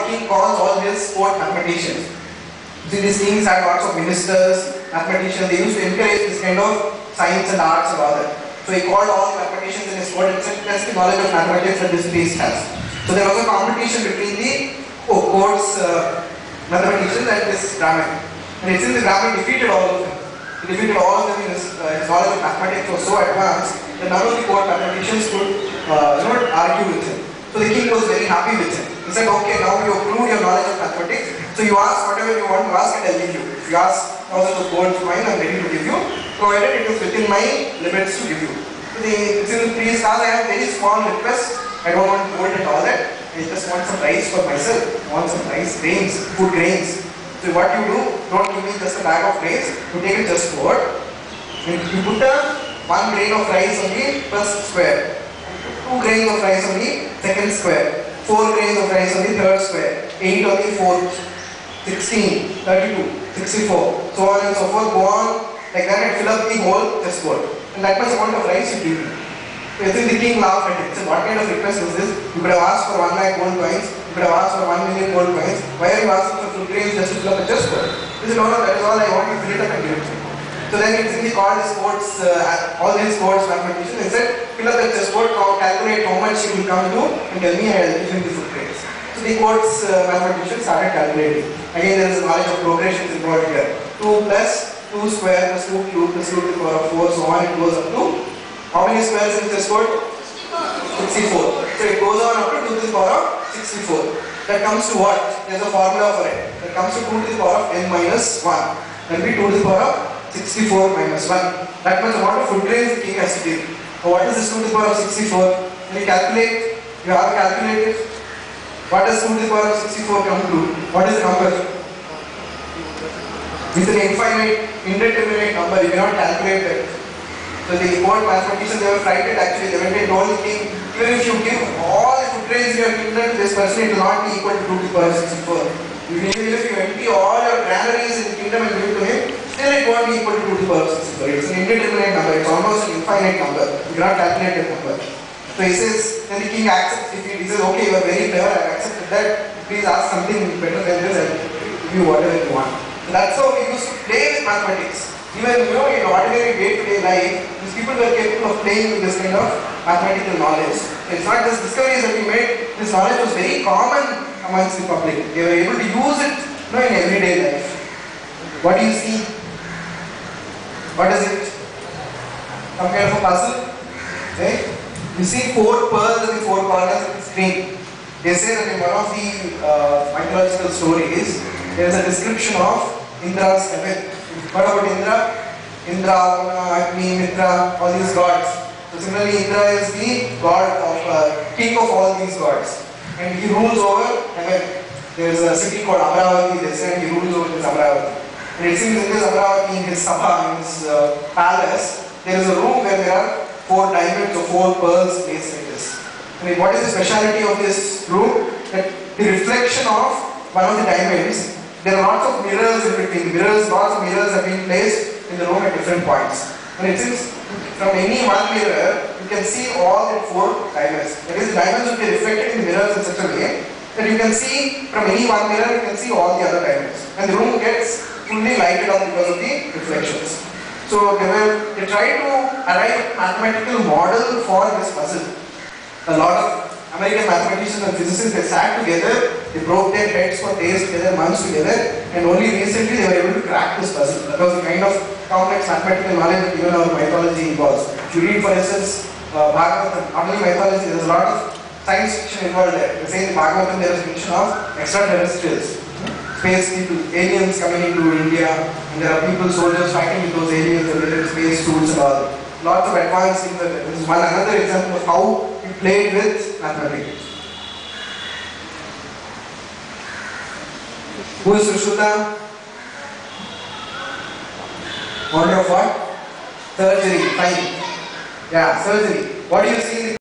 king calls all his court mathematicians. See, these kings had lots of ministers, mathematicians. They used to encourage this kind of science and arts and all that. So he called all the mathematicians in his court and said, test the knowledge of mathematics that this priest has. So there was a competition between the court's mathematicians and this Brahmin. And it seems the Brahmin defeated all of them. He defeated all of them in his knowledge of mathematics was so advanced that none of the court mathematicians could argue with him. So the king was very happy with him. He said, okay, now you have proved your knowledge of mathematics. So you ask whatever you want to ask and I'll give you. If you ask thousands of gold coin, I'm ready to give you, provided it is within my limits to give you. So the priest asked, I have very small request. I don't want gold and all that. I just want some rice for myself. I want some rice, grains, food grains. So what you do, don't give me just a bag of grains. You take it just forward. And you put one grain of rice on the first square. 2 grains of rice on the second square, 4 grains of rice on the third square, 8 on the fourth, 16, 32, 64, so on and so forth, go on like that and fill up the whole chessboard. And that much amount of rice you give me. So I think the king laughed at it. So what kind of request was this? You could have asked for 1 lakh gold coins, you could have asked for 1 million gold coins. Why are you asking for food grains just to fill up a chessboard? He said, no, that is all I want, you fill it up and give it to me. So then he called his courts, all his courts mathematicians, and said, fill up the chessboard, calculate how much you will come to, and tell me I will give him the food grains. So the courts mathematicians started calculating. Again, there is a knowledge of progressions involved here. 2 plus 2 square plus 2 cube plus 2 to the power of 4, so on it goes up to, how many squares in the chessboard? 64. So it goes on up to 2 to the power of 64. That comes to what? There is a formula for it. That comes to 2 to the power of n minus 1. That will be 2 to the power of 64 minus 1. That much amount of food grains the king has to give. So what is this 2 to the power of 64? When you calculate, you have to calculate it. What does 2 to the power of 64 come to? What is the number? It's an infinite, indeterminate number. You cannot calculate that. So the court mathematicians, they were frightened actually. They went and told the king, even if you give all the food grains you have given to this person, it will not be equal to 2 to the power of 64. Even if you empty all your granaries in the kingdom and give it to him, still it won't be equal to 2 to the power of 64. It's an indeterminate number. It's almost an infinite number. You cannot calculate that number. So he says, then the king accepts. He says, okay, you are very clever. I have accepted that. Please ask something better than this. I will give you whatever you want. So that's how we used to play with mathematics. Even in ordinary day-to-day life, these people were capable of playing with this kind of mathematical knowledge. So it's not just discoveries that we made. This knowledge was very common amongst the public. They were able to use it in everyday life. What do you see? What is it? Some kind of a puzzle? Okay? You see 4 pearls in the 4 corners of the screen. They say that in one of the mythological stories, there is a description of Indra's heaven. What about Indra? Indra, Agni, Mitra, all these gods. So similarly, Indra is the god of, king of all these gods. And he rules over heaven. There is a city called Amravati, they say, and he rules over this Amravati. And it seems in this Amravati, in his sabha, in his palace, there is a room where there are 4 diamonds or 4 pearls placed like this. I mean, what is the speciality of this room? That the reflection of one of the diamonds, there are lots of mirrors in between. Lots of mirrors have been placed in the room at different points. And it seems from any one mirror, you can see all the 4 diamonds. That is, the diamonds will be reflected in the mirrors in such a way that you can see from any one mirror, you can see all the other diamonds. And the room gets fully lighted up because of the reflections. So they tried to arrive at a mathematical model for this puzzle. A lot of American mathematicians and physicists, they sat together, they broke their heads for days together, months together, and only recently they were able to crack this puzzle. That was the kind of complex mathematical knowledge that even our mythology involves. If you read, for instance, Bhagavatam, not only mythology, there is a lot of science fiction involved there. They say in Bhagavatam there is mention of extraterrestrials, space people, aliens coming into India, and there are people, soldiers fighting with those aliens, and there are space tools and all. Lots of advanced things. This is another example of how we played with mathematics. Who is Sushruta? Wonder of what? Surgery. Fine. Yeah, surgery. What do you see in the